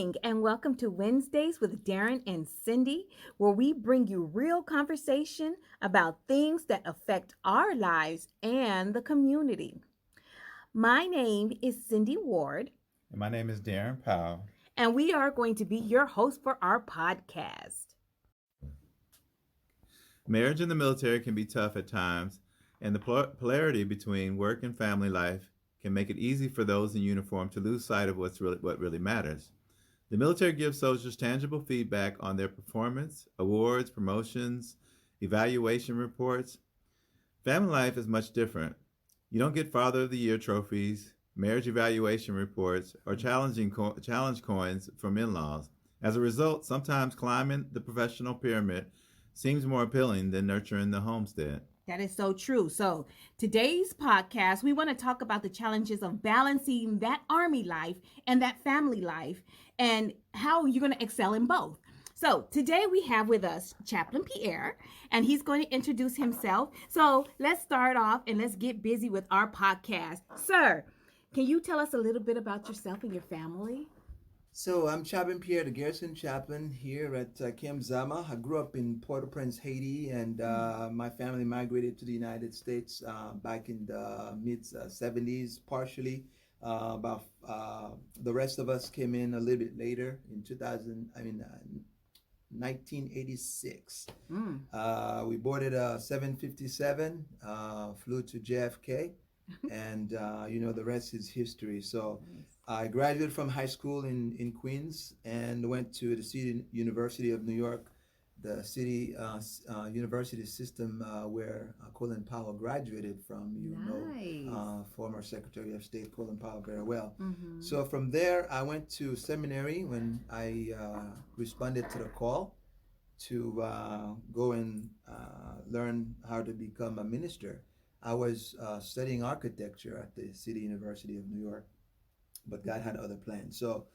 morning, and welcome to Wednesdays with Darren and Cindy, where we bring you real conversation about things that affect our lives and the community. My name is Cindy Ward, And my name is Darren Powell. and we are going to be your host for our podcast. Marriage in the military can be tough at times, and the polarity between work and family life can make it easy for those in uniform to lose sight of what really matters. The military gives soldiers tangible feedback on their performance, awards, promotions, evaluation reports. Family life is much different. You don't get Father of the Year trophies, marriage evaluation reports, or challenge coins from in-laws. As a result, sometimes climbing the professional pyramid seems more appealing than nurturing the homestead. That is so true. So, today's podcast, we want to talk about the challenges of balancing that army life and that family life and how you're going to excel in both. So, today we have with us Chaplain Pierre, and he's going to introduce himself. So, let's start off and let's get busy with our podcast. Sir, can you tell us a little bit about yourself and your family? So I'm Chaplain Pierre, the garrison chaplain here at Camp Zama. I grew up in Port-au-Prince, Haiti, and my family migrated to the United States back in the mid 70s, partially. The rest of us came in a little bit later in 1986. We boarded a 757, flew to JFK, and the rest is history. So I graduated from high school in Queens and went to the City University of New York, the city university system where Colin Powell graduated from. Former Secretary of State Colin Powell very well. So from there, I went to seminary when I responded to the call to go and learn how to become a minister. I was studying architecture at the City University of New York, but God had other plans. So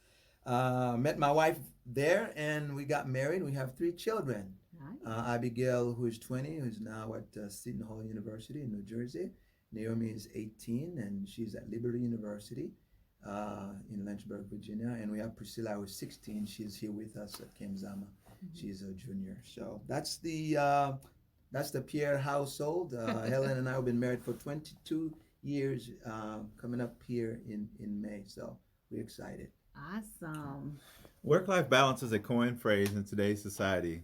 met my wife there, and we got married. We have 3 children. Nice. Abigail, who is 20, who's now at Seton Hall University in New Jersey. Naomi is 18, and she's at Liberty University in Lynchburg, Virginia. And we have Priscilla, who's 16. She's here with us at Camp Zama. She's a junior. So that's the Pierre household. Helen and I have been married for 22 years, coming up here in May. So we're excited. Awesome. Work-life balance is a coined phrase in today's society.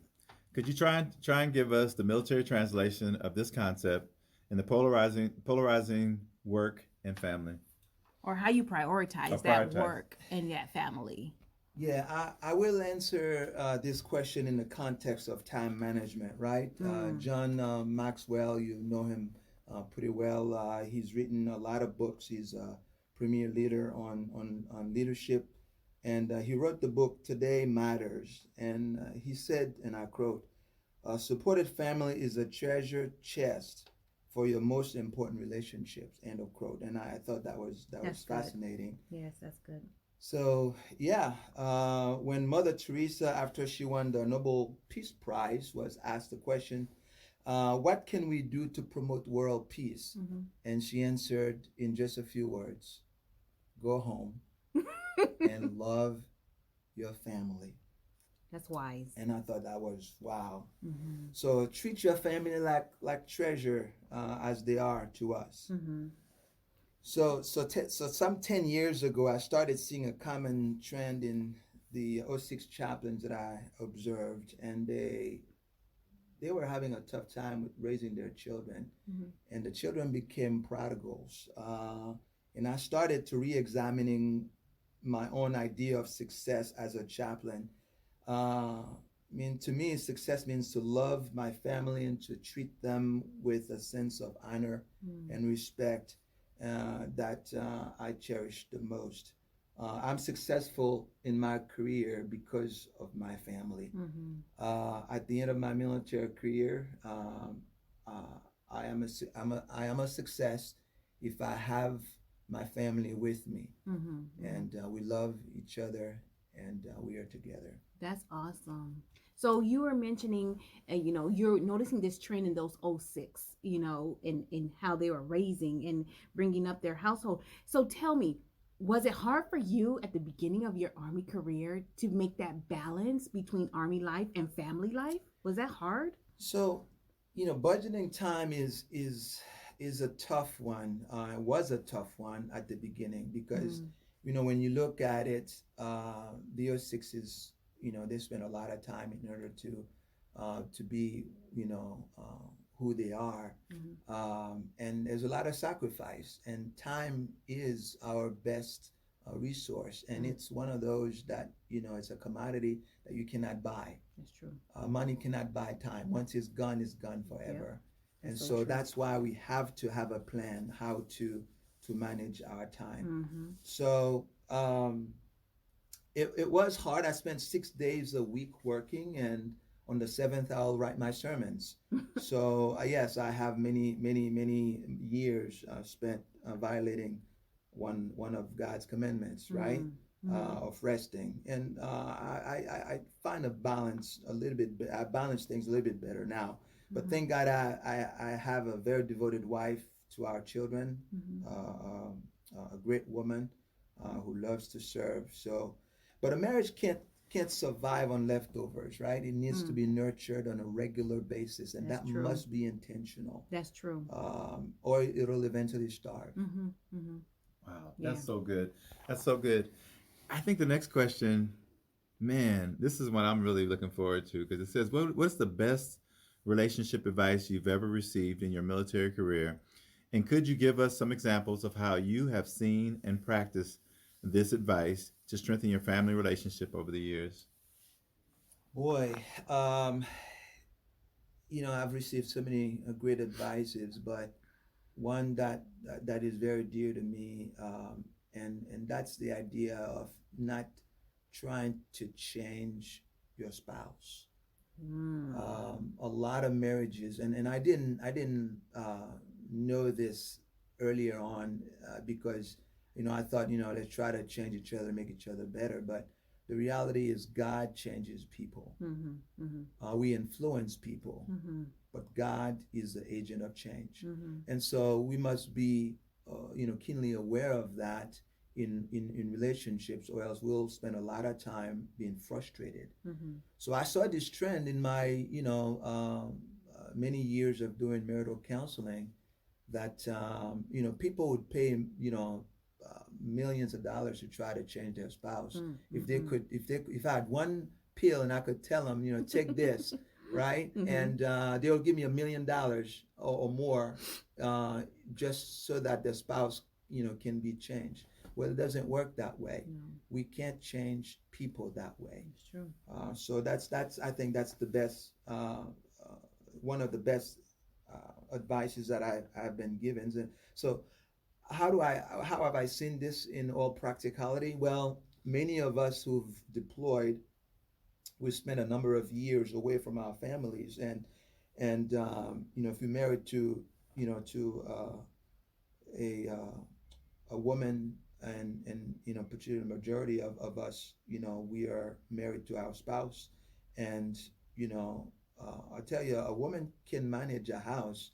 Could you try and give us the military translation of this concept in the polarizing work and family? Or how you prioritize that work and that family. Yeah, I will answer this question in the context of time management, right? John Maxwell, you know him pretty well. He's written a lot of books. He's a premier leader on leadership. And he wrote the book, Today Matters. And he said, and I quote, "A supported family is a treasure chest for your most important relationships," end of quote. And I thought that was fascinating. Yes, that's good. So yeah, when Mother Teresa, after she won the Nobel Peace Prize, was asked the question, what can we do to promote world peace? And she answered in just a few words, go home and love your family. That's wise. And I thought that was wow. So treat your family like treasure as they are to us. So some 10 years ago, I started seeing a common trend in the '06 chaplains that I observed, and they were having a tough time with raising their children, and the children became prodigals. And I started to re-examining my own idea of success as a chaplain. To me, success means to love my family and to treat them with a sense of honor and respect that I cherish the most. I'm successful in my career because of my family. At the end of my military career, I am a success if I have my family with me, and we love each other, and we are together. That's awesome. So you were mentioning, you're noticing this trend in those '06, in how they were raising and bringing up their household. So tell me, Was it hard for you at the beginning of your Army career to make that balance between Army life and family life? Was that hard? So, budgeting time is a tough one. It was a tough one at the beginning because, Mm, when you look at it, the O6s, they spend a lot of time in order to be, who they are, mhm. and there's a lot of sacrifice. And time is our best resource, and Mm, it's one of those that it's a commodity that you cannot buy. that's true. Money cannot buy time. Once it's gone Yep, forever. And that's so so true. that's why we have to have a plan how to manage our time. Mm-hmm. So it was hard. I spent 6 days a week working, and on the seventh, I'll write my sermons. So yes, I have many years spent violating one of God's commandments, right? Mm-hmm. Of resting, and I find a balance a little bit. I balance things a little bit better now. But Mm-hmm. thank God, I have a very devoted wife to our children, Mm-hmm. a great woman who loves to serve. So, but a marriage can't survive on leftovers, right? It needs to Mm, be nurtured on a regular basis, and that's that true. must be intentional, That's true. or it'll eventually starve. Mm-hmm. Mm-hmm. Wow, Yeah. that's so good. That's so good. I think the next question, man, this is what I'm really looking forward to because it says, what's the best relationship advice you've ever received in your military career? And could you give us some examples of how you have seen and practiced this advice to strengthen your family relationship over the years? Boy, I've received so many great advices, but one that is very dear to me, and that's the idea of not trying to change your spouse. Mm. A lot of marriages, and I didn't know this earlier on because I thought let's try to change each other, make each other better, but the reality is God changes people. Mm-hmm. Mm-hmm. We influence people, Mm-hmm. but God is the agent of change. Mm-hmm. And so we must be, keenly aware of that in relationships, or else we'll spend a lot of time being frustrated. Mm-hmm. So I saw this trend in my, many years of doing marital counseling that, people would pay, millions of dollars to try to change their spouse. If they Mm-hmm. could, if I had one pill and I could tell them, take this, right? Mm-hmm. And they'll give me $1 million or more, just so that the spouse, can be changed. Well, it doesn't work that way. No, We can't change people that way. it's true. So that's I think that's the best, one of the best advices that I've been given. And so how have I seen this in all practicality? Well, many of us who've deployed, we spent a number of years away from our families, and if you're married to to a woman, and particularly the majority of us, we are married to our spouse, and I tell you, a woman can manage a house.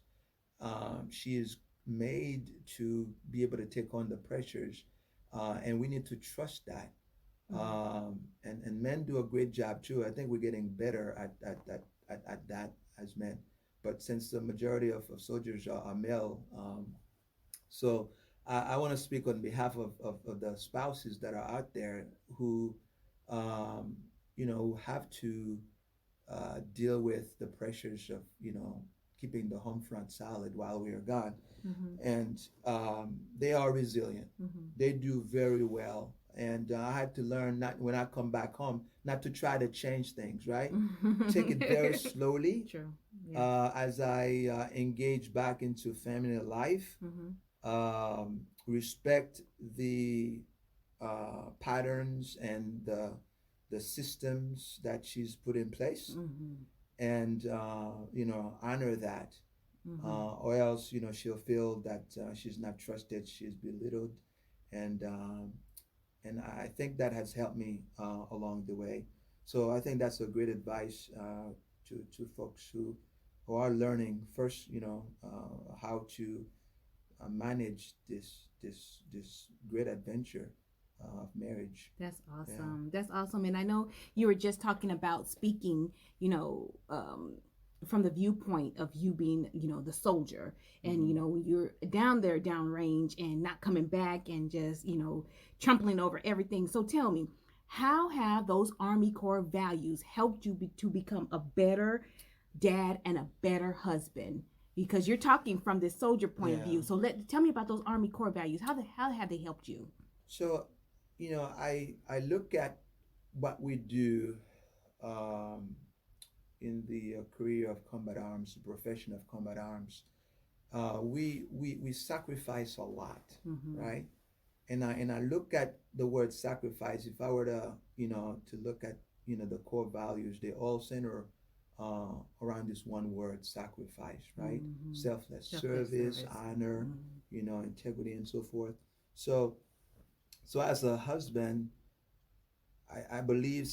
She is made to be able to take on the pressures, and we need to trust that. Mm-hmm. And men do a great job too. I think we're getting better at that as men. But since the majority of soldiers are male, so I want to speak on behalf of the spouses that are out there who, um, who have to deal with the pressures of, keeping the home front solid while we are gone. Mm-hmm. And they are resilient. Mm-hmm. They do very well. And I had to learn, not when I come back home, not to try to change things, right? Take it very slowly True. Yeah. as I engage back into family life. Mm-hmm. Respect the patterns and the systems that she's put in place, Mm-hmm. and honor that, Mm-hmm. or else she'll feel that she's not trusted, she's belittled, and I think that has helped me along the way. So I think that's a great advice to folks who are learning first, how to manage this great adventure of marriage. That's awesome. That's awesome. And I know you were just talking about speaking, from the viewpoint of you being, the soldier. And, when you're down there downrange and not coming back and just, trampling over everything. So tell me, how have those Army Corps values helped you to become a better dad and a better husband? Because you're talking from this soldier point of view. So tell me about those Army Corps values. How have they helped you? So, I look at what we do in the career of combat arms, the profession of combat arms. We sacrifice a lot, right? And I look at the word sacrifice. If I were to to look at the core values, they all center around this one word, sacrifice, right? Selfless service, honor, integrity, and so forth. So as a husband, I believe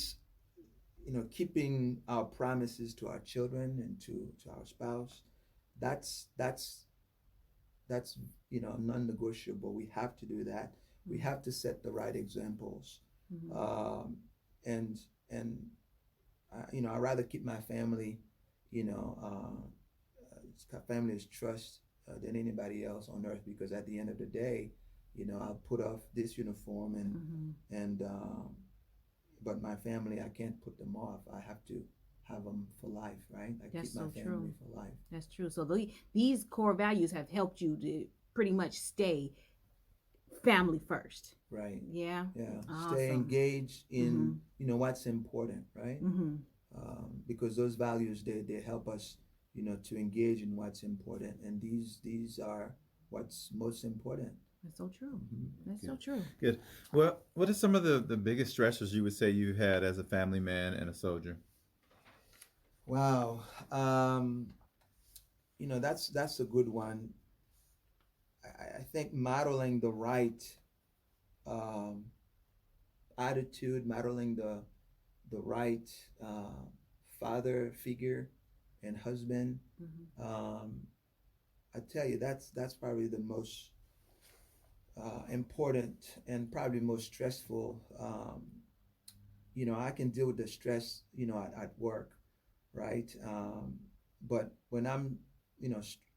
keeping our promises to our children and to our spouse, that's non-negotiable. We have to do that. We have to set the right examples. And I'd rather keep my family, family is trust than anybody else on earth, because at the end of the day, I'll put off this uniform and but my family, I can't put them off. I have to have them for life, right? That's keep my family true. for life. That's true. So these core values have helped you to pretty much stay family first. Right. Yeah. Awesome. Stay engaged in what's important, right? Because those values they help us to engage in what's important, and these are what's most important. That's so true. That's so true. Good. Well, what are some of the biggest stressors you would say you had as a family man and a soldier? Wow. That's a good one. I think modeling the right attitude, modeling the right father figure and husband. I tell you, that's probably the most important and probably most stressful. I can deal with the stress, at work, right? But when I'm,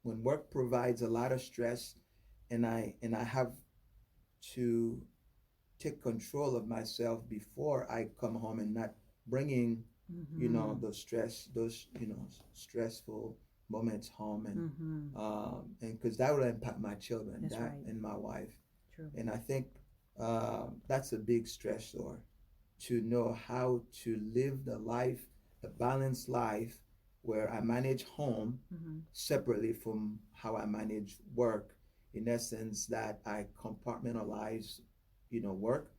when work provides a lot of stress, and I have to take control of myself before I come home and not bringing, the stress, those, stressful moments home, and because that will impact my children, and my wife. True. And I think that's a big stressor, to know how to live the balanced life, where I manage home separately from how I manage work, in essence that I compartmentalize, work,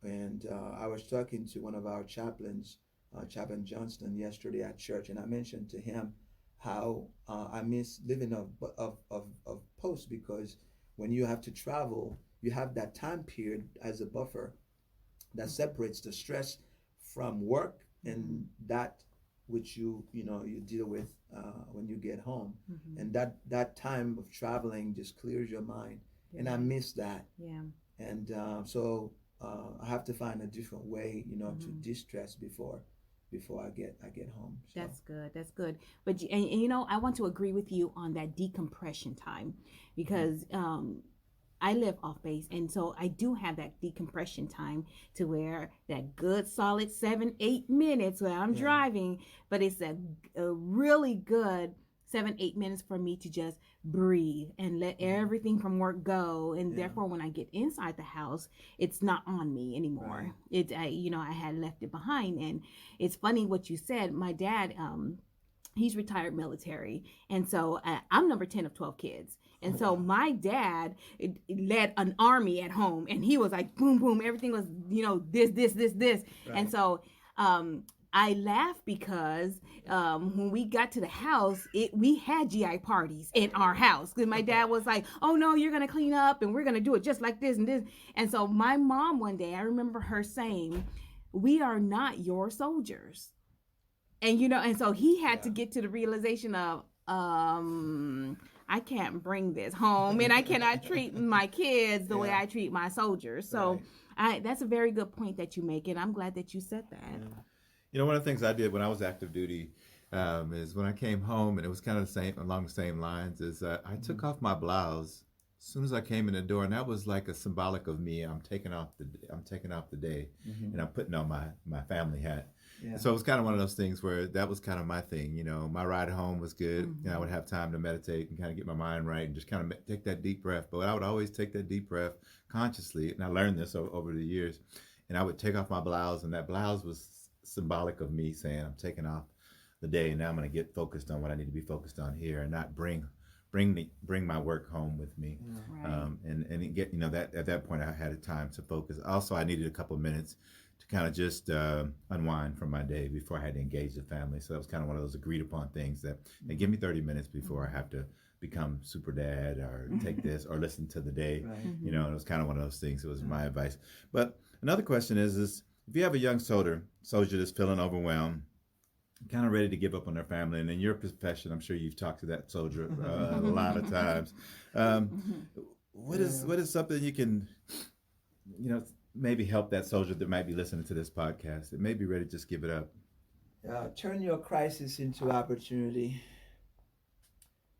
and I was talking to one of our chaplains, Chaplain Johnston, yesterday at church, and I mentioned to him how I miss living of post, because when you have to travel, you have that time period as a buffer that separates the stress from work and that which you deal with when you get home, and that time of traveling just clears your mind, and I miss that. And so I have to find a different way, to de-stress before I get home. So. That's good. But and I want to agree with you on that decompression time, because I live off base, and so I do have that decompression time, to where that good solid 7-8 minutes where I'm driving, but it's a really good 7-8 minutes for me to just breathe and let everything from work go, and therefore when I get inside the house, it's not on me anymore. I had left it behind. And it's funny what you said. My dad, he's retired military, and so I'm number 10 of 12 kids. And so my dad led an army at home, and he was like, boom, boom, everything was, this. Right. And so I laugh because when we got to the house, we had GI parties in our house. Because my dad was like, oh, no, you're going to clean up, and we're going to do it just like this and this. And so my mom one day, I remember her saying, we are not your soldiers. And, and so he had to get to the realization of, I can't bring this home, and I cannot treat my kids the way Yeah. I treat my soldiers. So that's a very good point that you make, and I'm glad that you said that. You know, one of the things I did when I was active duty is when I came home, and it was kind of the same along the same lines. Is I took off my blouse as soon as I came in the door, and that was like a symbolic of me. I'm taking off the day, and I'm putting on my family hat. Yeah. So it was kind of one of those things where that was kind of my thing. You know, my ride home was good. Mm-hmm. You know, I would have time to meditate and kind of get my mind right and just kind of take that deep breath. But I would always take that deep breath consciously, and I learned this over the years. And I would take off my blouse, and that blouse was symbolic of me saying I'm taking off the day, and now I'm going to get focused on what I need to be focused on here, and not bring my work home with me. Right. And get, you know, that at that point I had a time to focus. Also, I needed a couple of minutes to kind of just unwind from my day before I had to engage the family. So that was kind of one of those agreed upon things that they give me 30 minutes before I have to become super dad or take this or listen to the day. Right. You know, it was kind of one of those things. It was my advice. But another question is if you have a young soldier that's feeling overwhelmed, kind of ready to give up on their family, and in your profession, I'm sure you've talked to that soldier a lot of times. What is something you can, you know, maybe help that soldier that might be listening to this podcast that may be ready to just give it up? Turn your crisis into opportunity.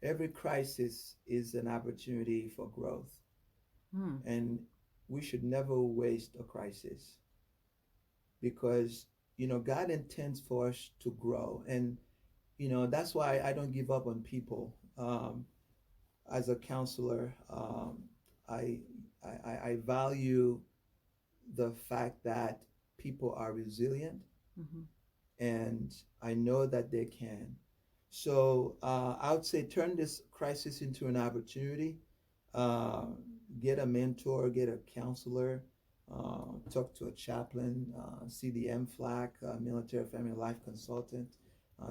Every crisis is an opportunity for growth, and we should never waste a crisis, because you know God intends for us to grow, and you know that's why I don't give up on people. As a counselor, I value the fact that people are resilient, and I know that they can. So I would say turn this crisis into an opportunity. Get a mentor, get a counselor, talk to a chaplain, see the MFLAC, Military Family Life Consultant,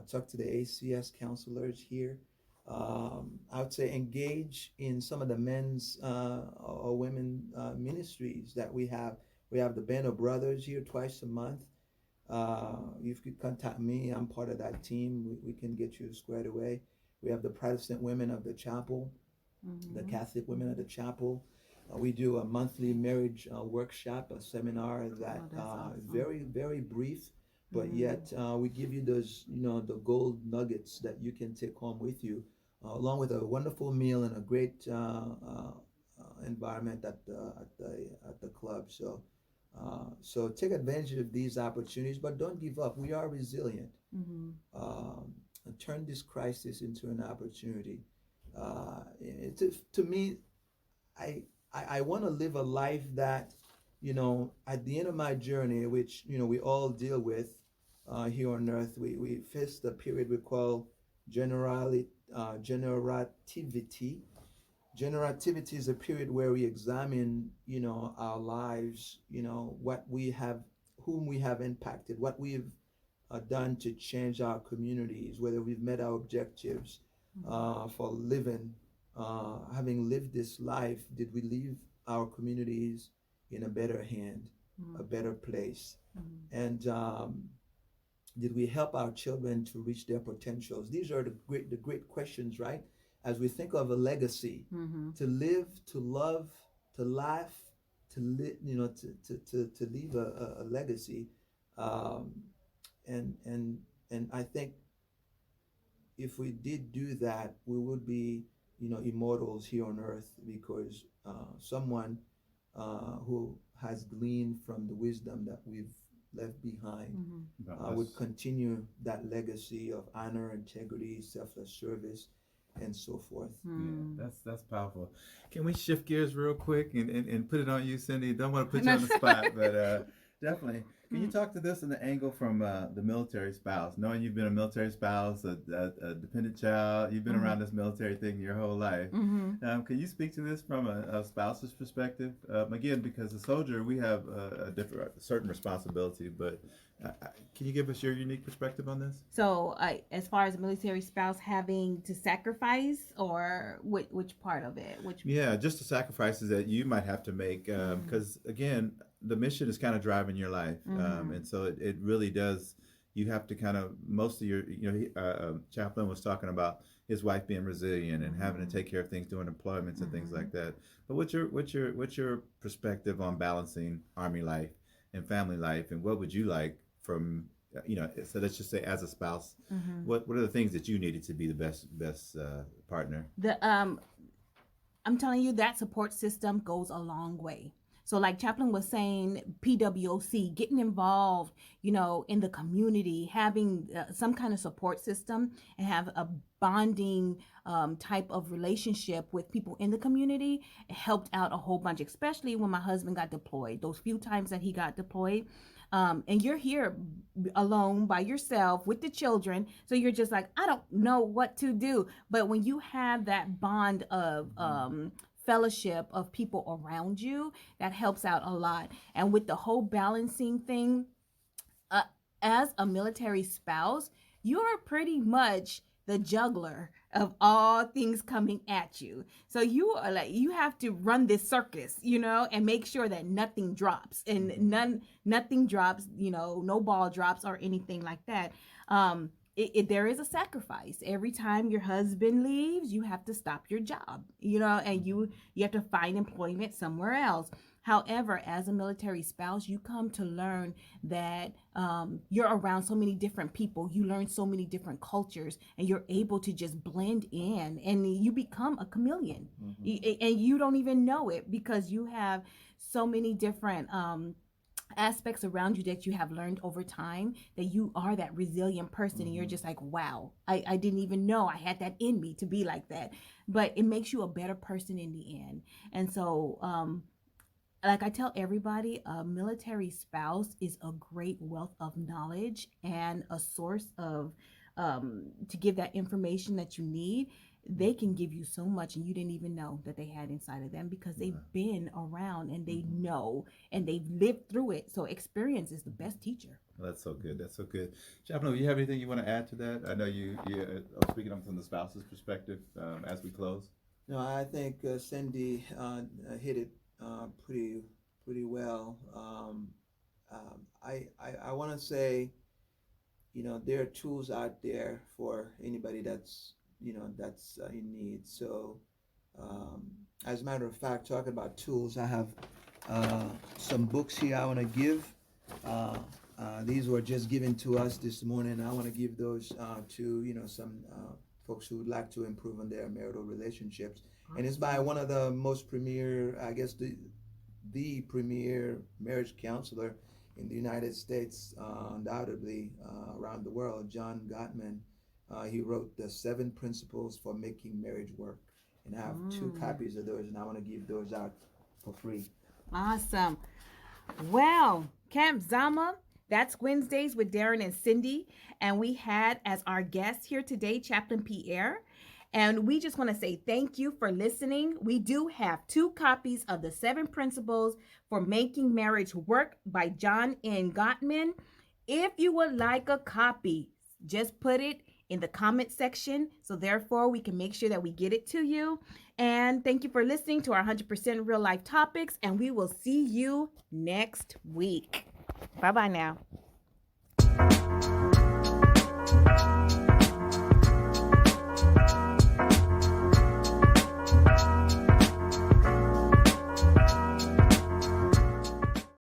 talk to the ACS counselors here. I would say engage in some of the men's or women ministries that we have. We have the Band of Brothers here twice a month. You could contact me. I'm part of that team. We can get you squared away. We have the Protestant women of the chapel, the Catholic women of the chapel. We do a monthly marriage workshop, a seminar that awesome. very, very brief, but yet we give you those, you know, the gold nuggets that you can take home with you, along with a wonderful meal and a great environment at the club. So take advantage of these opportunities, but don't give up. We are resilient. And turn this crisis into an opportunity. To me, I want to live a life that, you know, at the end of my journey, which, you know, we all deal with here on earth, we face the period we call generativity. Generativity is a period where we examine, you know, our lives, you know, what we have, whom we have impacted, what we've done to change our communities, whether we've met our objectives for living. Having lived this life, did we leave our communities in a better hand, a better place? And did we help our children to reach their potentials? These are the great questions, right? As we think of a legacy, to live, to love, to laugh, to live, you know, to leave a legacy, and I think if we did do that, we would be, you know, immortals here on earth, because someone who has gleaned from the wisdom that we've left behind would continue that legacy of honor, integrity, selfless service, and so forth. Yeah, that's powerful. Can we shift gears real quick and put it on you, Cindy? Don't want to put you on the spot, but definitely. Can you talk to this in the angle from the military spouse? Knowing you've been a military spouse, a dependent child, you've been around this military thing your whole life. Can you speak to this from a spouse's perspective? Again, because as a soldier, we have a certain responsibility, but can you give us your unique perspective on this? So, as far as a military spouse having to sacrifice, or which part of it? Yeah, just the sacrifices that you might have to make, because again, the mission is kind of driving your life, and so it really does you have to kind of, most of your, Chaplain was talking about his wife being resilient and having to take care of things during deployments and things like that. But what's your perspective on balancing Army life and family life, and what would you like from, so let's just say as a spouse, what are the things that you needed to be the best partner? I'm telling you, that support system goes a long way. So like Chaplain was saying, PWOC, getting involved, in the community, having some kind of support system and have a bonding type of relationship with people in the community, it helped out a whole bunch, especially when my husband got deployed. Those few times that he got deployed, and you're here alone by yourself with the children, so you're just like, I don't know what to do. But when you have that bond of fellowship of people around you, that helps out a lot. And with the whole balancing thing, as a military spouse, you're pretty much the juggler of all things coming at you. So you have to run this circus, and make sure that nothing drops and nothing drops, no ball drops or anything like that. There is a sacrifice. Every time your husband leaves, you have to stop your job, and you have to find employment somewhere else. However, as a military spouse, you come to learn that you're around so many different people. You learn so many different cultures, and you're able to just blend in, and you become a chameleon. And you don't even know it, because you have so many different aspects around you that you have learned over time, that you are that resilient person. And you're just like, wow, I didn't even know I had that in me to be like that. But it makes you a better person in the end. And so like I tell everybody, a military spouse is a great wealth of knowledge and a source of to give that information that you need. They can give you so much, and you didn't even know that they had inside of them, because they've been around and they know and they've lived through it. So experience is the best teacher. Well, that's so good. That's so good. Chaplain, do you have anything you want to add to that? I know you speaking from the spouse's perspective as we close. No, I think Cindy hit it pretty well. I want to say, there are tools out there for anybody that's in need. So as a matter of fact, talking about tools, I have some books here I want to give. These were just given to us this morning. I want to give those to some folks who would like to improve on their marital relationships. And it's by one of the most premier, I guess the premier marriage counselor in the United States, undoubtedly around the world, John Gottman. He wrote the 7 Principles for Making Marriage Work. And I have 2 copies of those, and I want to give those out for free. Awesome. Well, Camp Zama, that's Wednesdays with Darren and Cindy. And we had as our guest here today, Chaplain Pierre. And we just want to say thank you for listening. We do have 2 copies of the 7 Principles for Making Marriage Work by John N. Gottman. If you would like a copy, just put it in the comment section, so therefore we can make sure that we get it to you. And thank you for listening to our 100% Real Life Topics, and we will see you next week. Bye-bye now.